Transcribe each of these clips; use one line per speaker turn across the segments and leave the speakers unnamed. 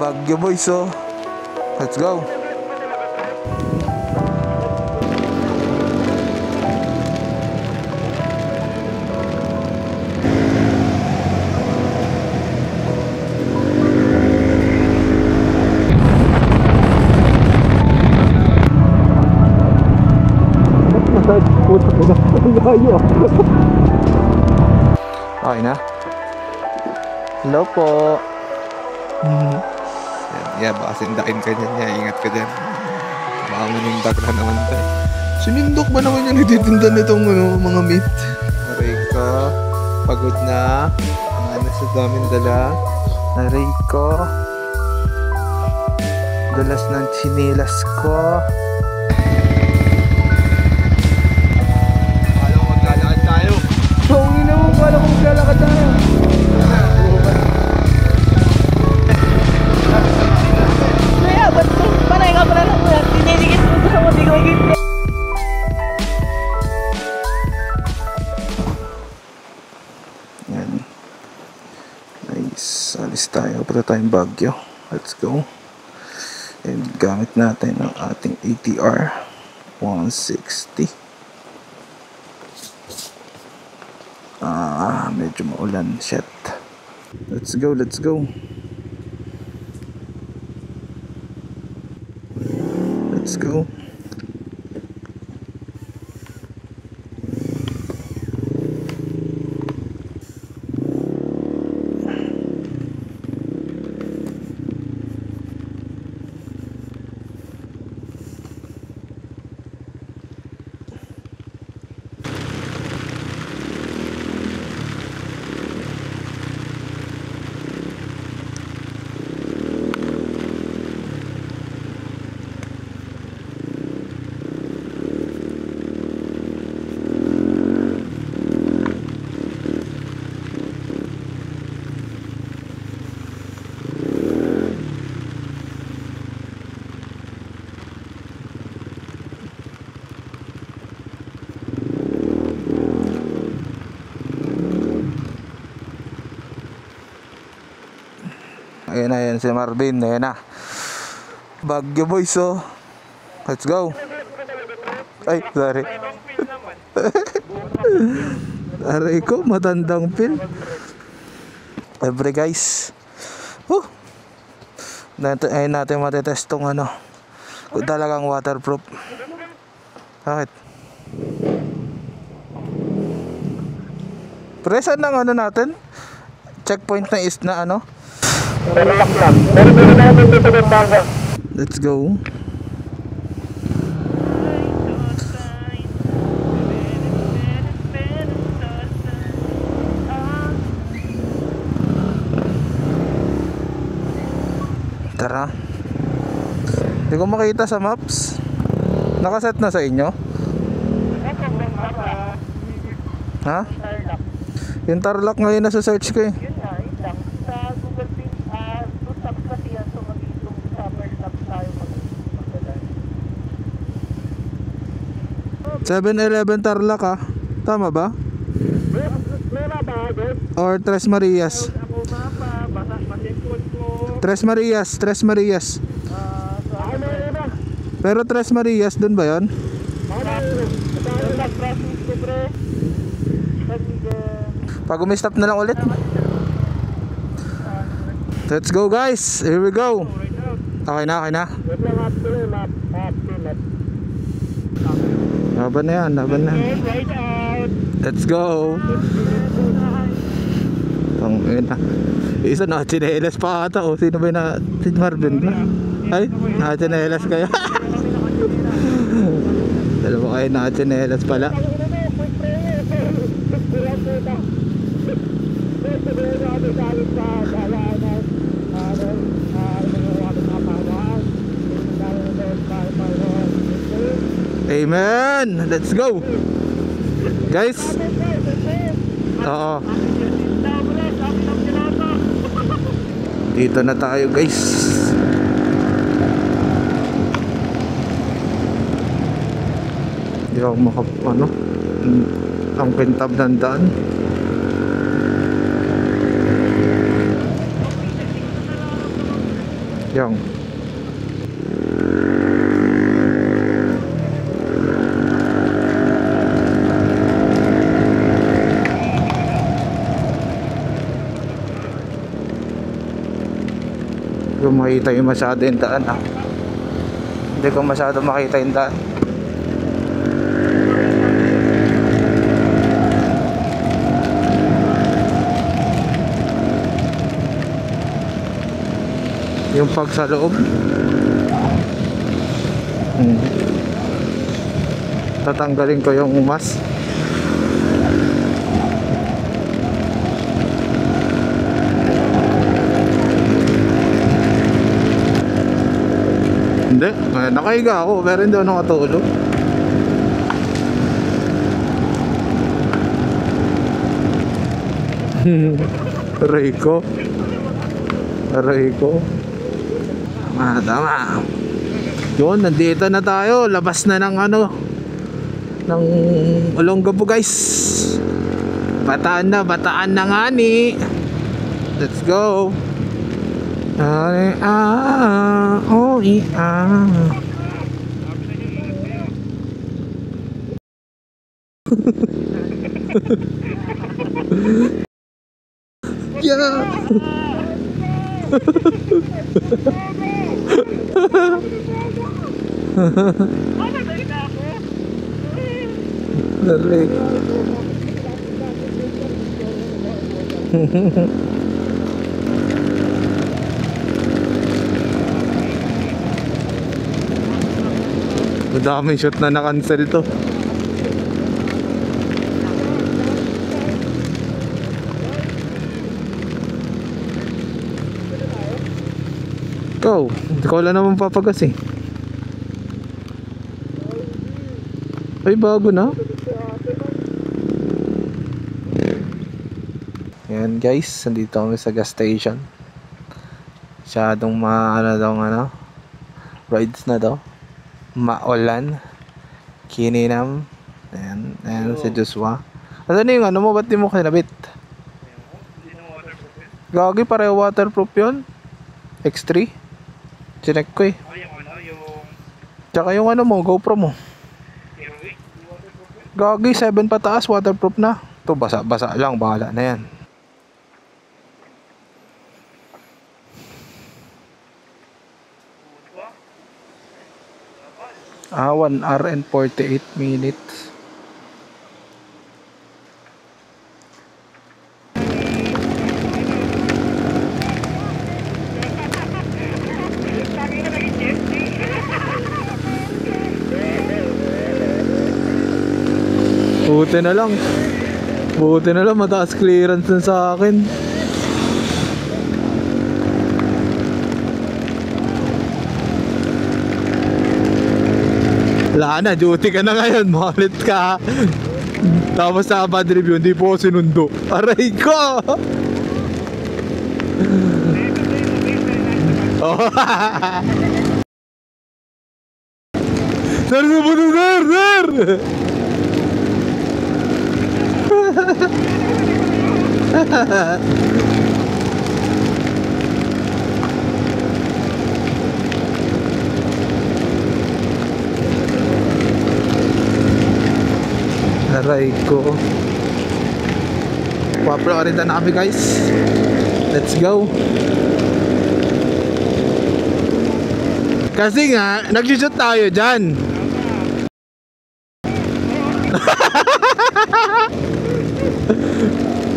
Baguio boys, oh. Let's go. Okay na. Hello po. Yeah, baka sindakin ka dyan niya. Ingat ka dyan. Baka manindak na naman tayo. Sinindok ba naman yung nagtitinda nitong mga meat? Aray ko. Pagod na. Ang sa daming dala. Aray ko. Dalas ng chinilas ko. Kala ko maglalakad tayo. Songin na mo. Kala ko maglalakad tayo. Yan. Nice. Alis tayo. Para tayong Baguio. Let's go. And gamit natin ang ating ATR 160. Medyo maulan. Shit. Let's go. Let's go. Let's go. Ayan na yan si Marvin. Ayan na. Baguio boys, oh. Let's go. Ay, sorry. Aray ko, matandang pin. Every guys. Ayun natin matetest tong kung talagang waterproof. Bakit? Presan ng natin? Checkpoint na is na Let's go. Tara. Hindi ko makita sa maps. Nakaset na sa inyo? Ha? Yung Tarlac ngayon nasa search ko eh. 7-Eleven Tarlac ah. Tama ba? Or Tres Marias? Tres Marias, Tres Marias. Pero Tres Marias, dun ba yun? Pag umistop na lang ulit. Let's go guys, here we go. Okay na, okay na. Laban na yan, laban na. Let's go. Tangina. Isa na chinelas pa ata. O sino ba yung si Marvin ba? Ay, nakachinelas kayo. Dalawa kayo nakachinelas pala. Amen. Let's go. Guys. Oo. Dito na tayo, guys. Hindi ako ang pintab ng daan. Yung kung makita yung masyado yung daan hindi ko masyado makita yung daan. Yung pag sa loob tatanggalin ko yung umas. Hindi, nakahiga ako pero hindi ako nakatulog. Aray ko. Tama. Yun, nandito na tayo. Labas na ng ng Olongapo guys. Bataan na nga ni. Let's go. Yeah. Dali. Madaming shoot na na-cancel to. Hindi ko wala naman papagas eh. Ay, bago na. Ayan guys, nandito kami sa gas station. Masyadong rides na daw. Maulan. Kininam. Ayan si Joshua. Ano yung mo? Ba't di mo kinabit? Gagi, pareho waterproof yun. X3. Chinek ko eh. Tsaka yung mo, GoPro mo. Gagi, 7 pataas, waterproof na. Ito, basa lang, bahala na yan. 1 hour and 48 minutes. Buti na lang mataas clearance dun sa akin. Wala na, duty ka na ngayon, makulit ka. Tapos sa bad review, hindi po ako sinundo. Aray ko! Sir, sumunod, sir! Aray ko. Paprorida na kami guys. Let's go. Kasi nga nag-shoot tayo dyan.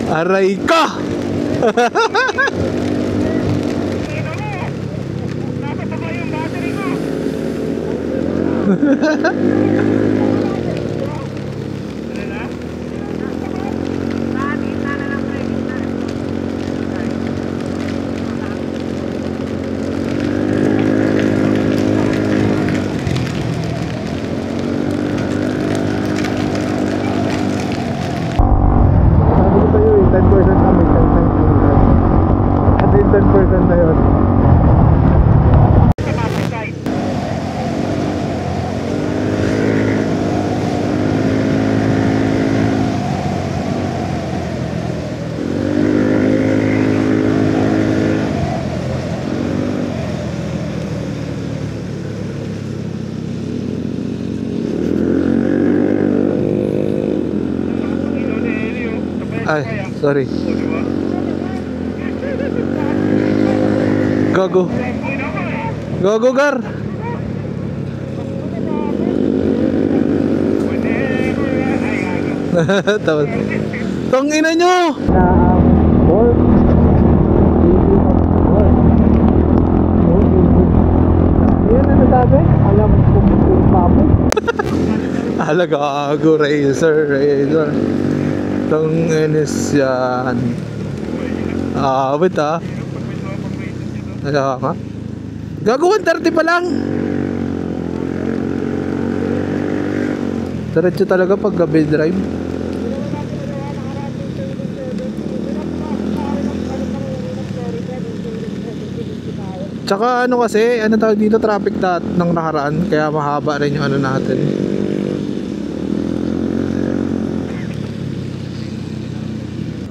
Aray ko. Sorry. Gago. Gago, Gar. Tapos. Tong ina nyo! Yan ano sabi? Alam kung papo. Gago, Razor. Tong inis yan. Wait ah. Nga. Gago, 130 pa lang. Diretso talaga pag gabi drive. Tsaka ano kasi, ano tawag dito, traffic ng nakaraan, kaya mahaba rin yung ano natin.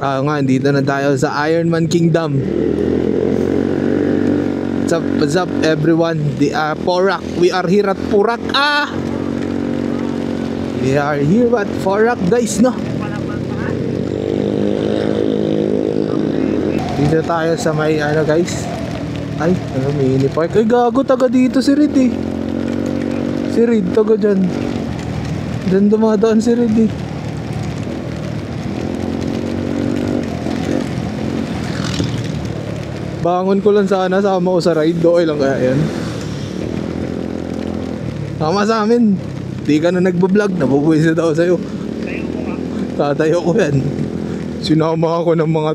Nga, dito na tayo sa Ironman Kingdom. What's up everyone? Porac. We are here at Porac. We are here at Porac, guys, no? Dito tayo sa may ano, guys. Ay, mini park. Ay, gago, taga dito si Rid eh. Si Rid, taga dyan. Dyan dumadaan si Rid eh. Bangon ko lang sana, sama ko sa ride. Okay lang kaya yan. Sama sa amin. Di ka na nagbablog, nabubuwisit ako sa'yo. Tatayo ko yan. Sinama ako ng mga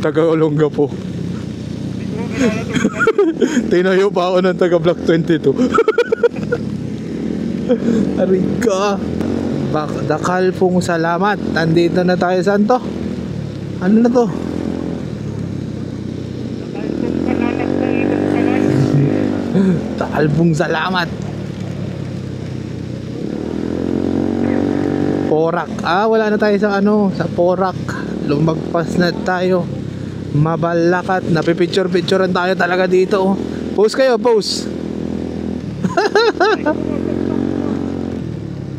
taga-Olongga po. Tinayo pa ako ng taga-Block 22. Arika. Dakal pong salamat. Nandito na tayo, saan to? Ano na to? Albong salamat. Porac. Wala na tayo sa sa Porac. Lumagpas na tayo. Mabalakat. Napipicture-picturean tayo talaga dito. Post kayo, post.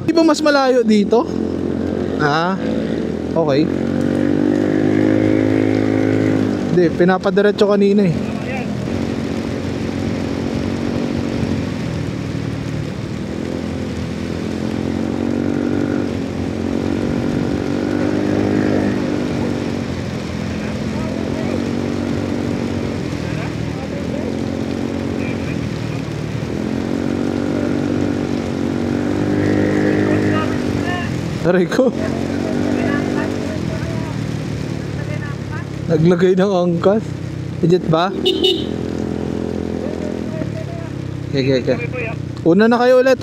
Di ba mas malayo dito? Okay. Hindi, pinapadiretso kanina eh. Aray ko. Naglagay ng angkas. Legit ba? Okay. Una na kayo ulit.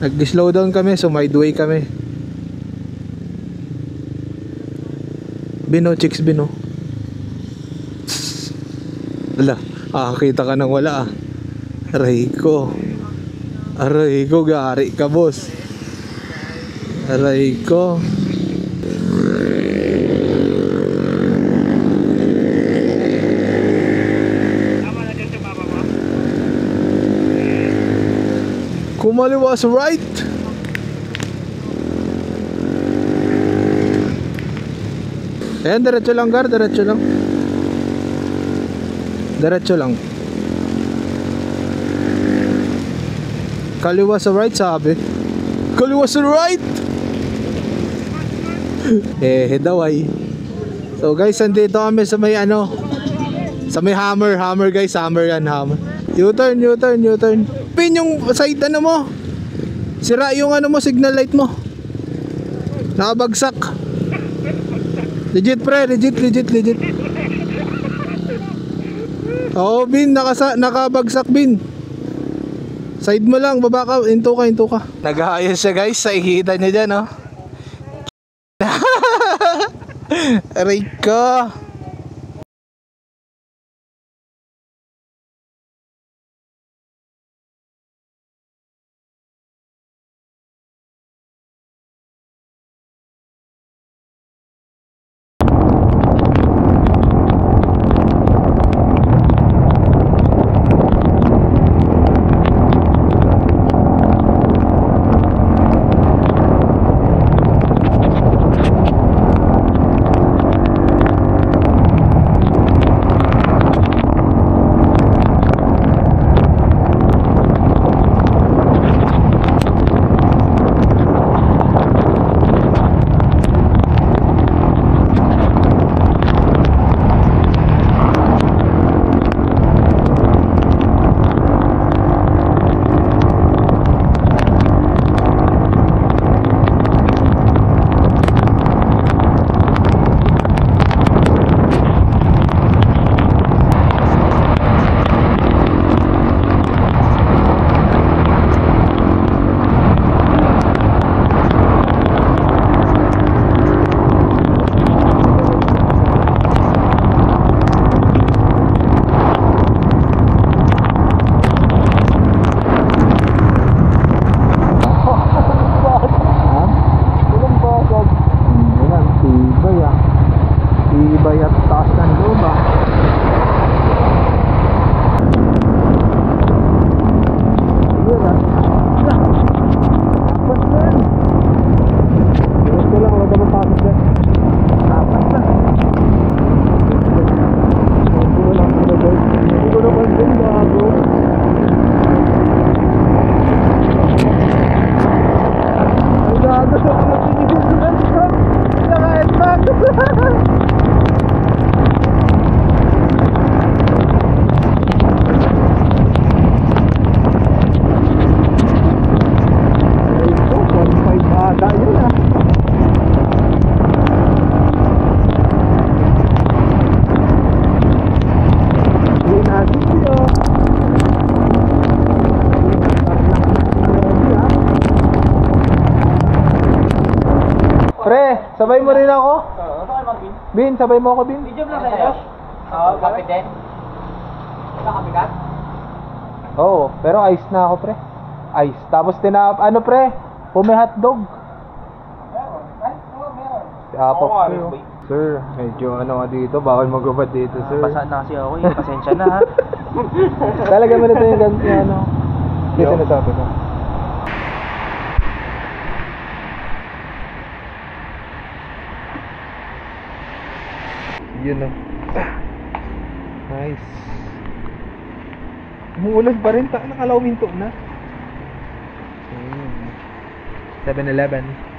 Nag-slow down kami, so midway kami. Bino, chicks bino. Wala. Kita ka ng wala. Aray ko, gari ka, boss. Aray ko. Kumaliwa sa right. Ayan, diretso lang, Gar. Diretso lang. Kaliwa sa right, sabi. Kaliwa sa right. Daway. So guys, andito kami sa may sa may hammer, guys. Hammer yan, hammer. U-turn. Pin yung side mo. Sira yung mo, signal light mo. Nakabagsak. Legit, pre. Legit. Oo, Bin. Nakabagsak, Bin. Side mo lang, baba ka, into ka. Nag-aayos siya, guys, sa ikita niya dyan, Aray ko. tibay at taas ng luma. Ayun ah. Tapas na yan. Gusto lang, wala naman pasok dyan. Tapas na. Huwag lang muna guys. Hindi ko naman din bago. Ang gago sa mga sinigil ko. Naka-headback. Pre, sabay mo rin ako? Bin, sabay mo ako, Bin?
Medium lang sa'yo? Oo, kapit din. Nakabigat?
Oo, pero ice na ako, pre. Ice. Tapos ano, pre? Pume hotdog.
Meron. Ay, oo, meron.
Apat, pre. Oh. Sir, medyo ano dito, bawal magubad dito, sir.
Basa na kasi ako eh. Pasensya na ha.
Talaga mo na ito yung ganti, ano. Dito na sabi ko. Yun o. Nice. Umuulan pa rin. Nakalaw-minto na. 7-Eleven.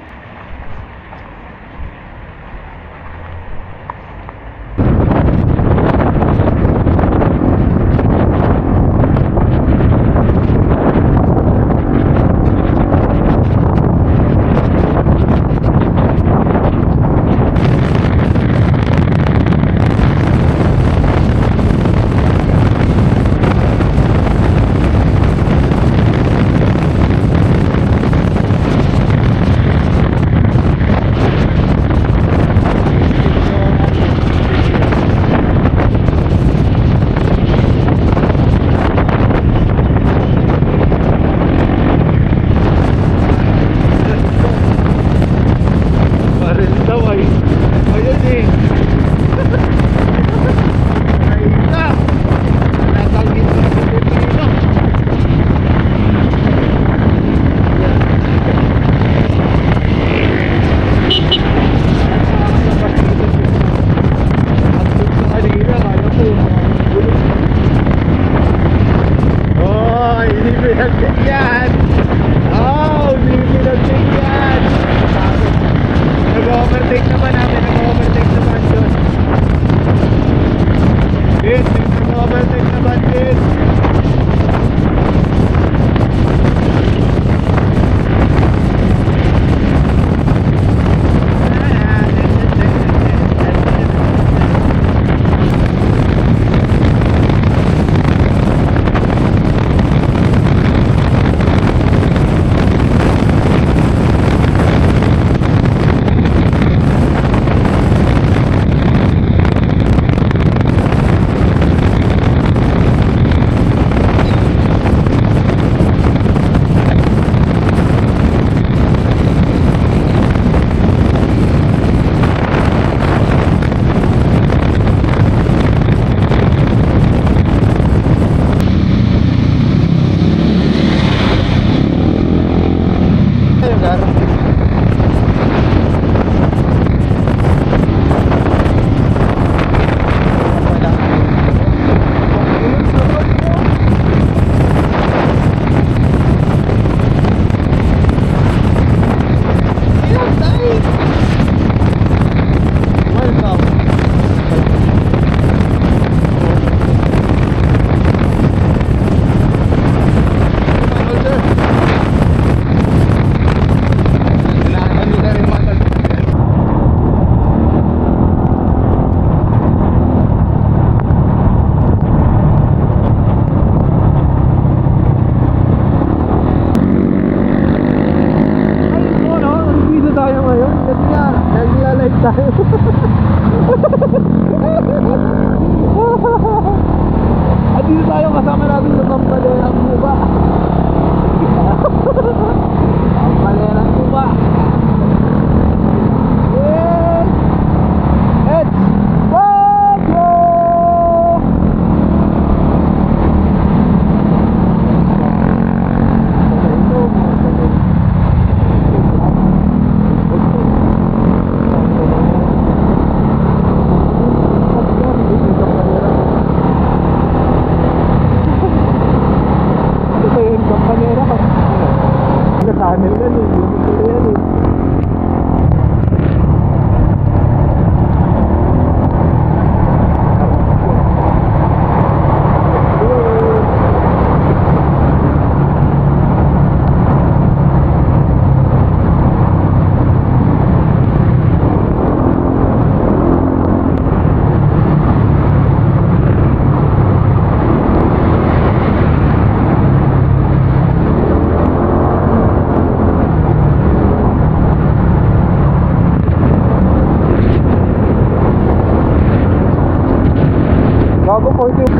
Gago, 40. 41.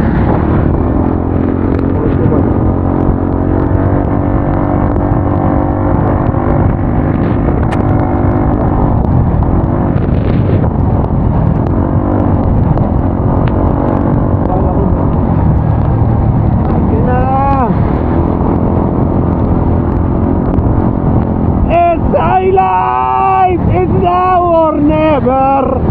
It's highlight! It's now or never!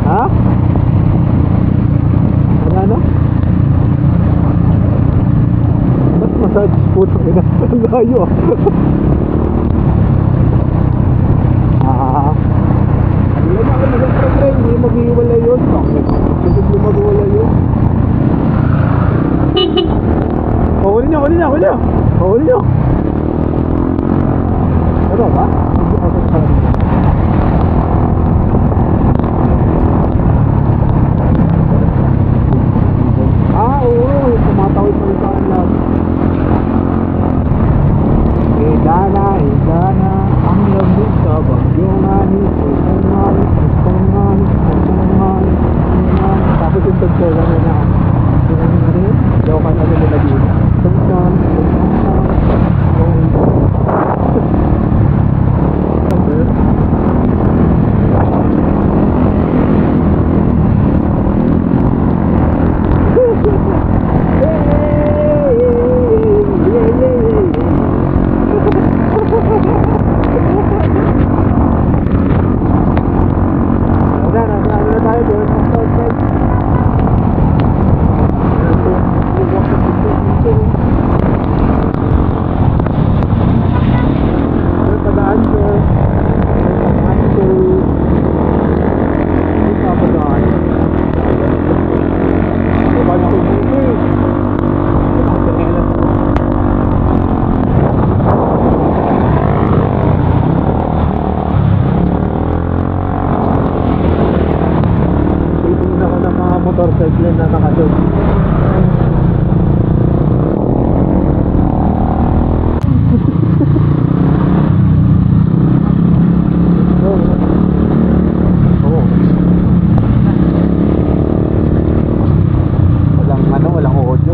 Ha? Ano? Ba't massage puto ina? Ang layo ah. Wala na ako nag-try, hindi mag-iwala yun. Hindi mag-iwala yun. Huli niyo. Ano ba? Oo, tumatawid pa rin sa akin. Higana, ang lamig sa bagyong anis. Tapos yung tagsaga na daw ka na nila dito. Motorcycle na nakadod. Walang audio.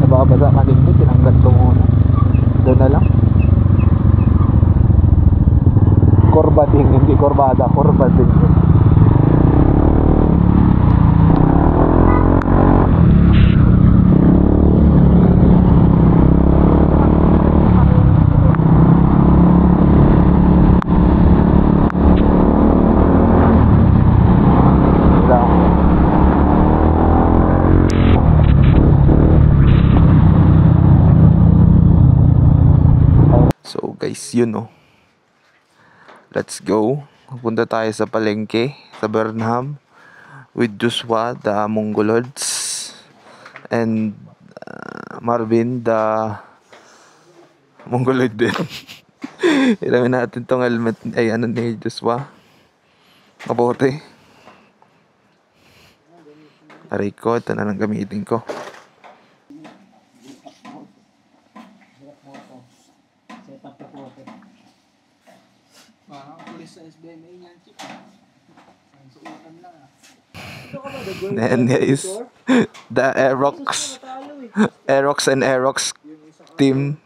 Nababasa ka din, tinanggal ko muna. Doon na lang. Corbading, hindi corbada, corbading. So guys, yun oh. Let's go. Punta tayo sa palengke sa Burnham with Joshua, the Mongoloids, and Marvin, the Mongoloid din. Ilamin natin tong helmet ay ano ni Joshua. Mabuti. Aray ko, ito na lang gamitin ko. And guys, the Aerox and Aerox team.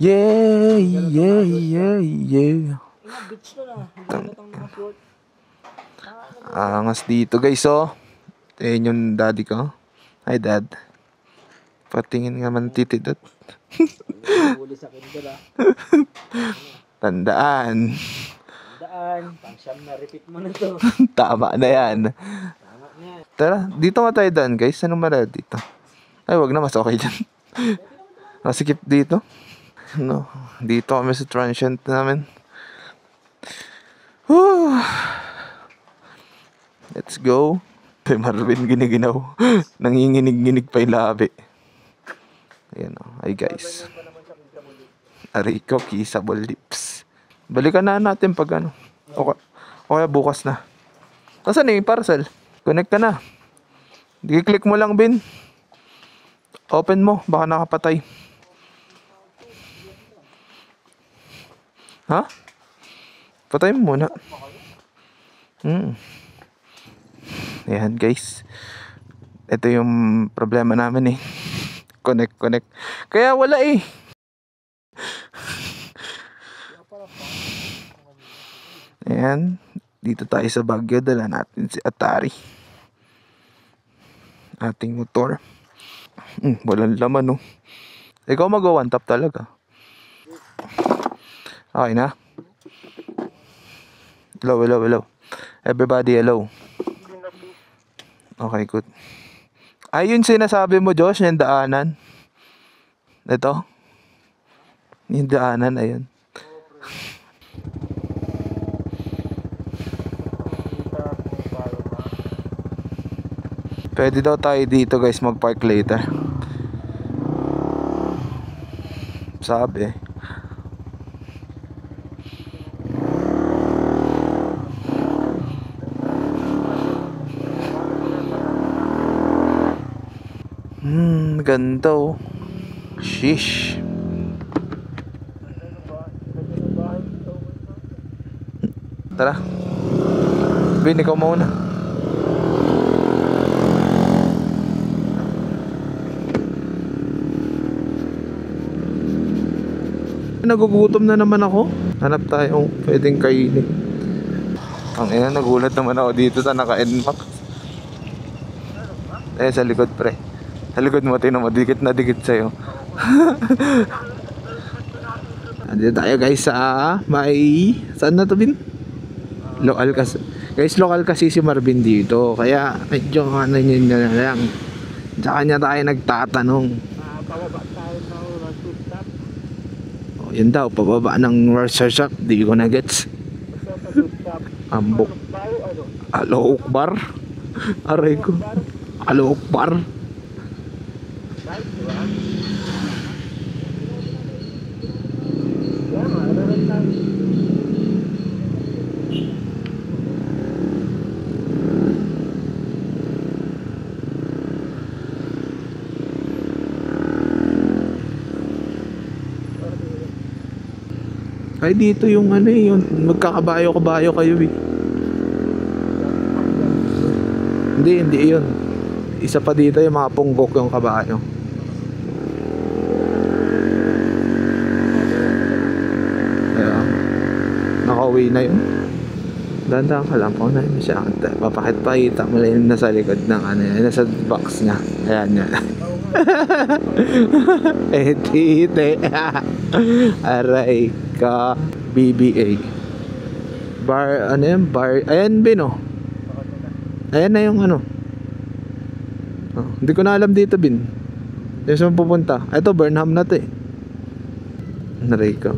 Yeah. Angas dito guys oh. Ayun yung daddy ko. Hi dad. Patingin nga man titidot. Tandaan. Pang siyam na repeat mo na to. Tama na yan. Tara, dito nga tayo daan guys. Anong mara dito? Ay, wag na, mas okay dyan. Masikip dito. No, dito kami sa transient namin. Whew. Let's go. Kay Marvin giniginaw. Nanginginig-nginig pa yung labi. Ayan o. Hi guys. Aray ko, kissable lips. Balikan na natin pag ano. O O kaya bukas na. Nasaan yung parcel? Connect ka na. I-click mo lang, Bin. Open mo, baka nakapatay. Ha? Patay mo muna. Ayan guys. Ito yung problema namin eh. Connect. Kaya wala eh. Ayan. Dito tayo sa Baguio. Dala natin si Atari. Ating motor. Walang laman oh. Ikaw mag-one tap talaga. Okay na. Hello. Everybody hello. Okay, good. Ayun sinasabi mo, Josh, yung daanan. Ito. Yung daanan, ayun. Pwede daw tayo dito guys mag-park later. Sabi. Ganda oh. Sheesh. Tara. Bin, ikaw muna. Nagugutom na naman ako. Hanap tayong pwedeng kainin. Ang ina, nagulat naman ako dito sa naka-NMAX. Sa likod pre. Sa likod mo, tingnan mo, dikit na dikit sa'yo. Andito tayo guys sa may... Saan na to, Bin? Local kasi. Guys, local kasi si Marvin dito. Kaya medyo ano yun na lang. Sa kanya tayo nagtatanong.
Pababa tayo na Russell Shop.
Oh, yun daw, pababa ng Russell Shop. Di ko na gets. Ambok. Alo Ukbar. Aray ko. Alo Ukbar. Ay dito yung ano eh, yung magkakabayo-kabayo kayo eh. Hindi yun. Isa pa dito yung mga punggok yung kabayo. Kaya nakauwi na yun. Dandang ka lang po na yun siya. Papakit pa kita mo lang nasa likod ng ano yun, nasa box niya. Ayan yan. Tite. Aray ka. BBA bar, ano yan, bar, ayan Bin oh. Ayan na yung ano oh, hindi ko na alam dito Bin yung saan pupunta. Ito Burnham na to eh. Naray ka.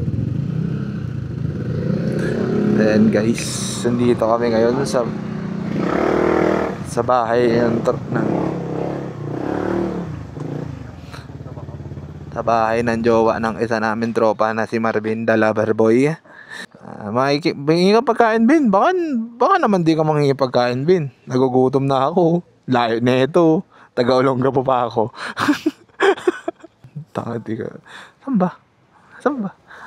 Ayan guys, nandito kami ngayon sa bahay ng sa bahay ng jowa ng isa namin tropa na si Marvin the Lover Boy. Mangingi ka pagkain, Bin. Baka naman di ka mangingi pagkain, Bin. Nagugutom na ako. Layo na ito. Taga-Olonga pa ako. Di ka. Saan ba?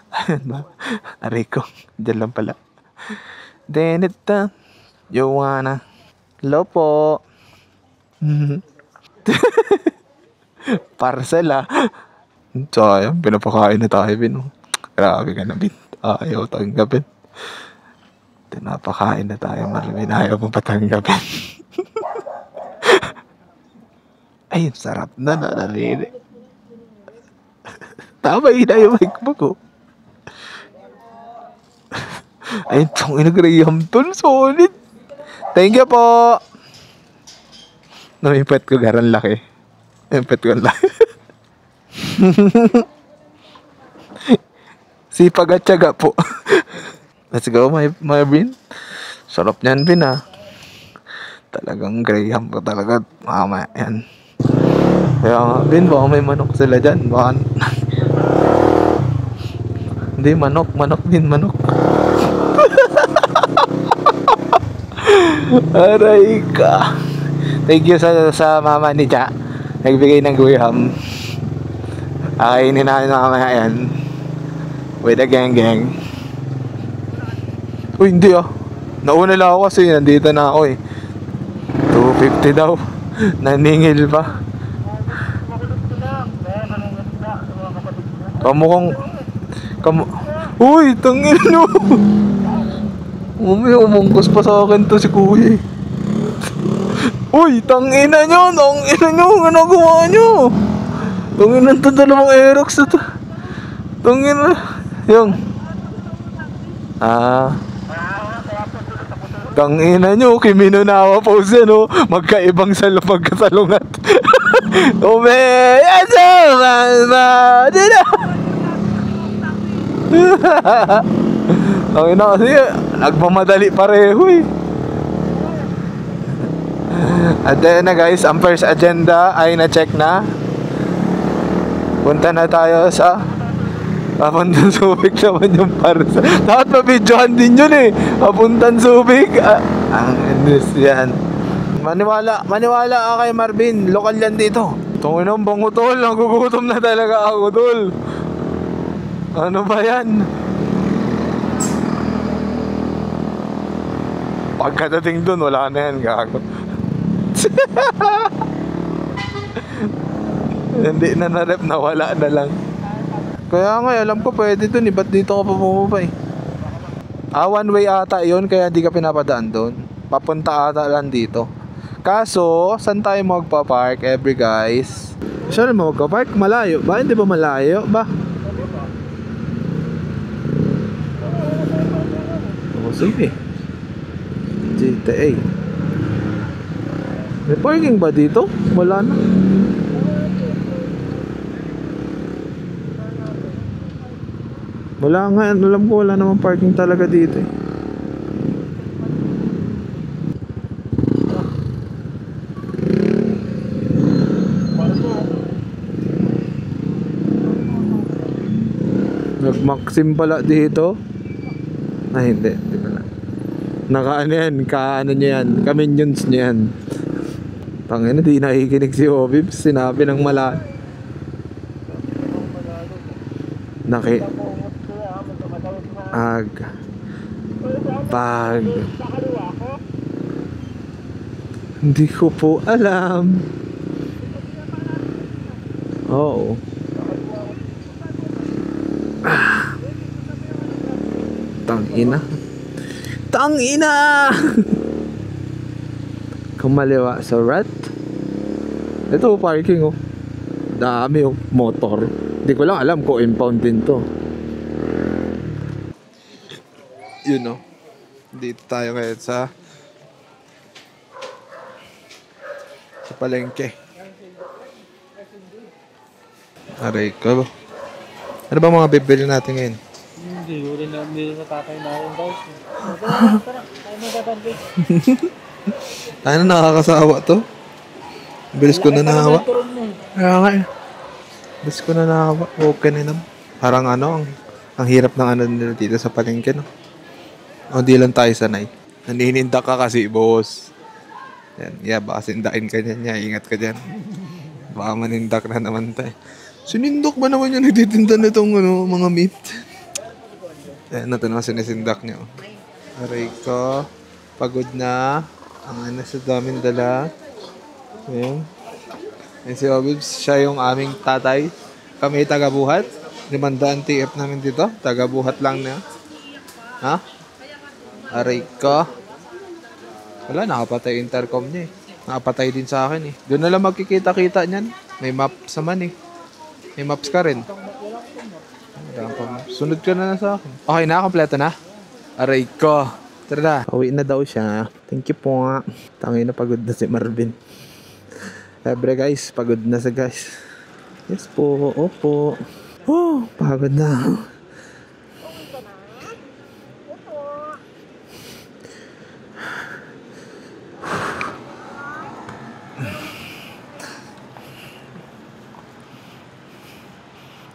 Ayan ba? Aray ko. Diyan lang pala. Denita. Joanna. Hello po. Parcel ah. Sayang, pinapakain na tayo, Bin. Grabe ka na, Bin. Ayaw tanggapin. Pinapakain na tayo, Marvin. Ayaw mo patanggapin. Ay, sarap na naririnig. Tama yun na yung mic mo ko. Ay, itong inagraham tol. Solid. Thank you po. Namipet ko garan laki. Namipet ko laki. Sipag at tiyaga po. Let's go, Marvin. Sarap niyan, Bin ah. Talagang graham ko talaga. Mama, yan. Kaya nga, Bin, baka may manok sila dyan. Baka... Hindi, manok, Bin, manok. Aray ka. Thank you sa mama ni Ja. Nagbigay ng guyam. Kainin namin mamaya yan. With the gang. Uy, hindi ah. Nauna lang ako kasi nandito na ako eh. 250 daw. Naningil pa. Uy, tangin nyo. Umay, umungkos pa sa akin to si kuya eh. Uy, tangina nyo. Ginagawa nyo. Tangina to, dalawang Aerox na to. Tangina. Yung tangina nyo, Kiminunawa pose no. Magkaibang magkasalungat. Tangina kasi nagmamadali pareho eh. At then na guys, ang first agenda ay na-check na. Punta na tayo sa papuntang Subic naman yung parsa. Dapat mabidyohan din yun eh. Papuntang Subic. Ang endless yan. Maniwala ka kay Marvin. Lokal yan dito. Tungin ang bango tol. Nagugutom na talaga ako tol. Ano ba yan? Pagkadating dun, wala na yan, gago. Hindi na na-rep, nawala na lang. Kaya nga, alam ko pwede dun eh. Ba't dito ka pa bumaba eh? One way ata yun, kaya di ka pinapadaan dun. Papunta ata lang dito. Kaso, saan tayo magpa-park every guys? Saan mo magpa-park? Malayo ba? Hindi ba malayo ba? Oh, sige. GTA. May parking ba dito? Wala na. Wala nga, alam ko wala namang parking talaga dito eh. Nag-maxim pala dito. Ay hindi pala. Naka-ano yan, ka-ano niya yan, ka-minions niya yan. Tangina, di nakikinig si Obib. Sinabi ng mala. Hindi ko po alam. Oo. Tangina. Kumaliwa sa rat. Ito parking oh. Dami oh, motor. Hindi ko lang alam kung impound din to. You know. Dito tayo ngayon sa palengke. Aray ko. Ano ba mga bibili natin ngayon?
Hindi, uli na bili sa tatay natin guys. Tara, tayo magkatambay.
Tayo na nakakasawa to. Bilis ko na nahawa. Kaya nga eh. Bilis ko na nahawa. Okay na naman. Parang ano, ang hirap ng ano nila dito sa palengke no. O di lang tayo sanay. Naninindak ka kasi boss. Yan, yeah, baka sindakin ka dyan. Yeah, ingat ka dyan. Baka manindak na naman tayo. Sinindok ba naman yung nagtitinda nitong ano, mga meat? Yan, ito naman sinisindak niyo. Aray ko. Pagod na. Ang ano sa daming dala. Ayan. Ayan si Obibs. Siya yung aming tatay. Kami taga-buhat. 500 TF namin dito. Taga-buhat lang na. Ha? Aray ko. Wala, nakapatay intercom niya eh. Nakapatay din sa akin eh. Doon na lang magkikita-kita niyan. May maps naman eh. May maps ka rin. Sunod ka na sa akin. Okay na, kompleto na. Aray ko. Tara na. Uwi na daw siya. Thank you po nga. Tangin na, pagod na si Marvin. Ebre guys, pagod na sa guys. Yes po, opo. Oh, pagod na.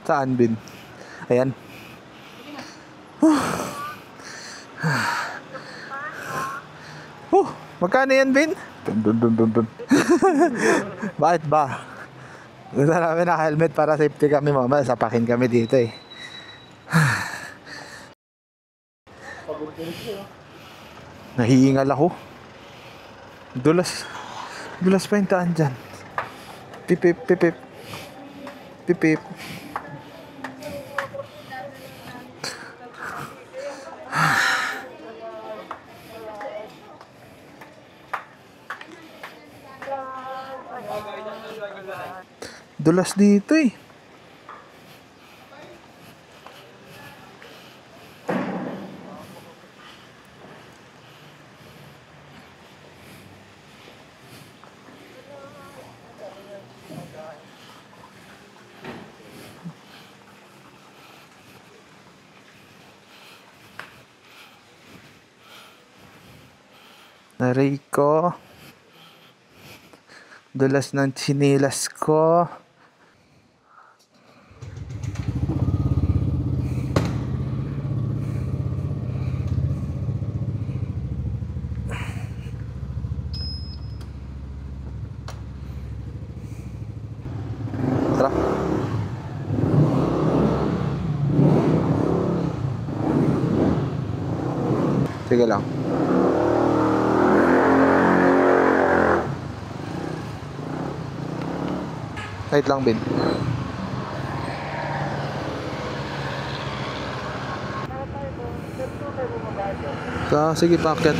Saan, Bin? Ayan. Magkano yan, Vin? Dun. Bakit ba? Gusto namin na helmet para safety kami, mama. Sapakin kami dito eh. Nahihingal ako. Dulas pa yung taan dyan. Pipip. Dulas dito eh. Aray ko. Dulas ng tsinelas ko. Tara. Sige lang. Wait lang, Ben. Sige, paket.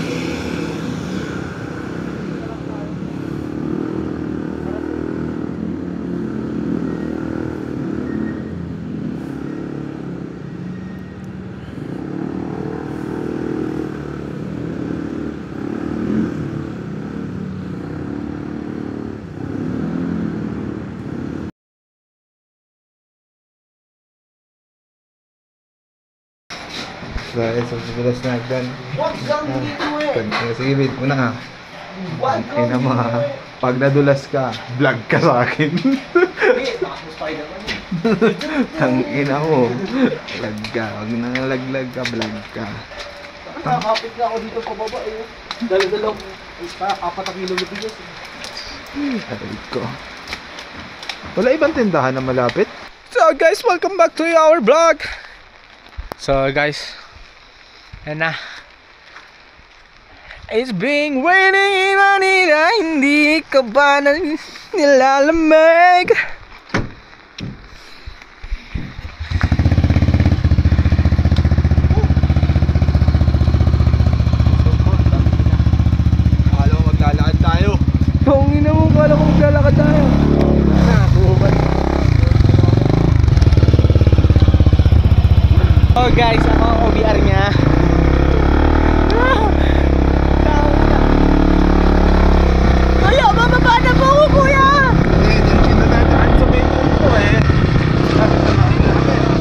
Guys, so bilas na agdan. Sige, babe, una nga. Ay na mga, pag nadulas ka, vlog ka sa akin. Tangina mo. Vlog ka, wag na laglag ka, vlog ka.
Nakakapit na ako dito pababa eh. Dala-dala ko, 4 kilo na bigas.
Aray ko. Wala ibang tindahan na malapit? So guys, welcome back to our vlog. So guys, and it's been raining in Manila. Hindi ka ba na nilalamig? Akala mo maglalakad tayo. Tungin na mo, akala mo maglalakad tayo.
Oh guys, ako ang OBR niya. Kuya, bababa na po ako, kuya!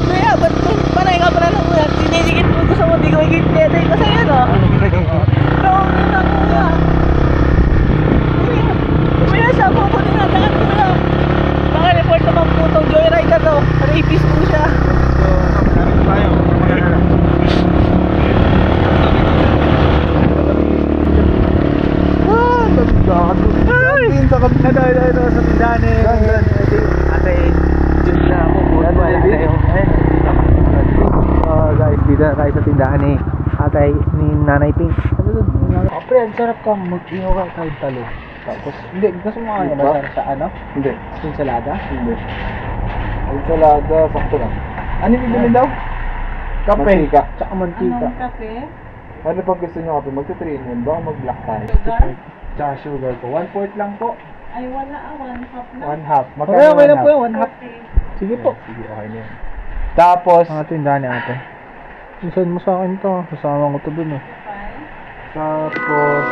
Kuya, ba't panay ka pala ng kuya? Tiniligit mo ko sa mundi ko, higit kasi yan o. Naungin na kuya. Kuya, saan po po tinatakan kuya? Naka-report naman po itong joyride na to. Rapist po siya. Nadala sa tindahan eh. Ate, dyan na ako. Guys, dito na tayo sa tindahan eh. Ate, ni Nanay Pink. Pre, ang sarap ka. Mag-ihaw ka kahit talo. Tapos, hindi, gusto mo nga ba sarap sa ano? Hindi. Ensalada? Hindi. Ensalada, sakto lang. Ano yung bibili daw? Kape. Mantika. Tsaka mantika.
Anong kape?
Ano pag gusto nyo kape? Mag-3 in 1 ba o mag-black tayo?
Sugar?
Tsaka sugar po. 1/4 lang po.
Ay, wala. 1/2 na.
1/2.
Okay lang po yung 1/2. Sige po.
Sige, okay na yan. Tapos,
Ang tindahan ni ate. Send mo sa akin to. Kasama ko to dun eh.
Okay.
tapos,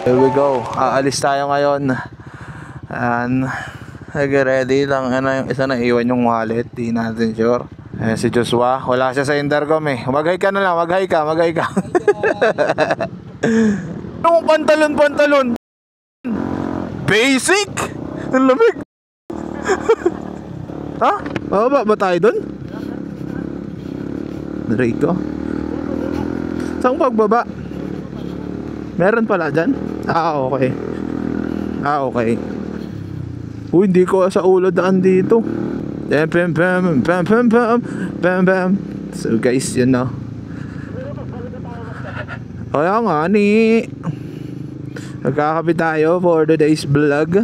Here we go. Aalis tayo ngayon. And ready lang. Ano yung isa na iwan yung wallet. Di natin sure. Ayan si Joshua. Wala siya sa intercom eh. Mag-hi ka na lang. Mag-hi ka. Yung pantalon. Basic. Ang lamig. Ha? Bababa ba tayo dun? Draco. Saan pagbaba? Meron pala dyan? Okay. Uy, hindi ko sa ulo daan dito. Bam. So guys, yun na. Kaya nga ni nagkakabit tayo for today's vlog.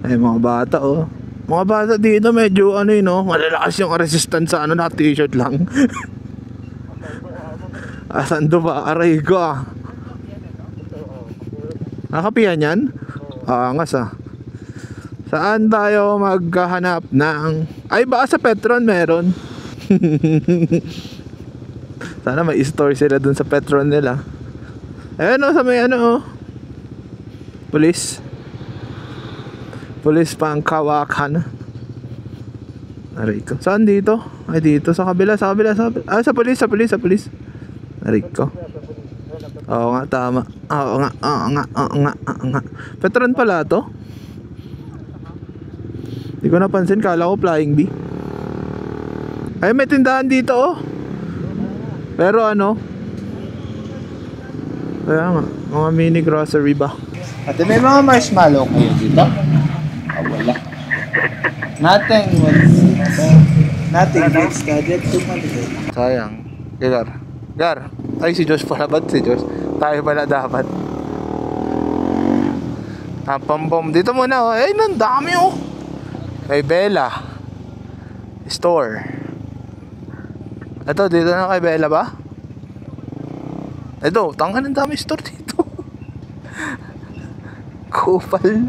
Ay mga bata oh. Mga bata dito medyo malalakas yung resistance sa na t-shirt lang. Asan do ba? Aray ko ah. Nakapihan yan? Angas ah. Saan tayo maghahanap ng... Ay baka sa Petron meron. Sana may store sila dun sa Petron nila. Ayun sa may Police Pangkawakan. Aray ko. Saan dito? Ay dito sa kabila. Sa police. Aray ko. Oo nga, tama. Oo nga. Petron pala to. Hindi ko napansin, kala ko Flying Bee. Ay may tindahan dito oh. Pero kaya nga, mga mini grocery ba?
At may mga marshmallow kayo dito? Wala. Nothing gets scheduled to Monday.
Sayang. Gar. Ay si Josh pala. Ba't si Josh? Tayo pala dapat. Pam. Dito muna oh. Ay nang dami oh. Kay Bella Store. Ito dito na kay Bella ba? Ito, tangkan ng dami store dito. Kupal.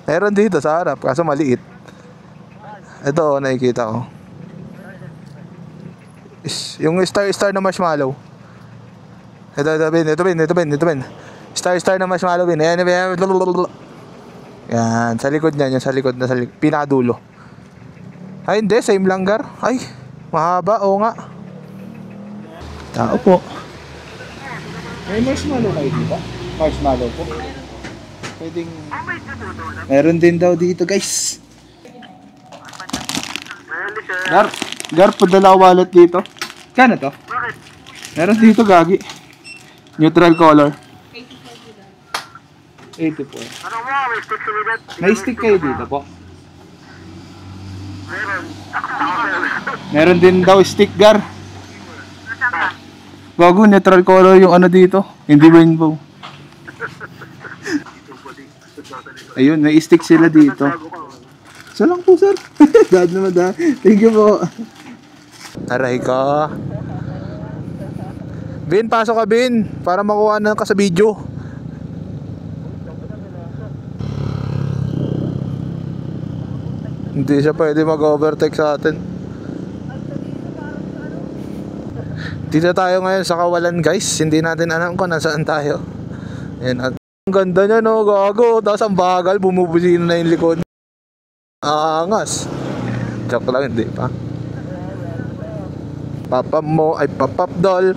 Meron dito sa harap, kaso maliit. Ito, nakikita ko. Yung star na marshmallow. Ito, bin. Star na marshmallow, bin. Ayan. Yan, sa likod niyan, sa likod, pinakadulo. Ay, hindi, same lang, Gar. Ay, mahaba, oo nga. Tao po.
May marshmallow kayo dito? Marshmallow po. Pwedeng...
Meron din daw dito, guys.
Gar, padala wallet dito. Kano to?
Meron dito, gagi. Neutral color.
84. May stick kayo dito po?
Meron din daw stick, Gar. Bago, neutral color yung dito. Hindi rainbow. Ayun, may stick sila dito. Isa lang po, sir. Dad naman, dad. Thank you po. Aray ka. Bin, pasok ka, Bin. Para makuha na ka sa video. Hindi siya pwede mag-overtake sa atin. Dito tayo ngayon sa Kawalan, guys. Hindi natin alam kung nasaan tayo. Ayan, at ang ganda niya, no, gago. Tapos ang bagal, bumubusino na yung likod. Angas. Joke lang, hindi pa. Papap mo ay papap doll.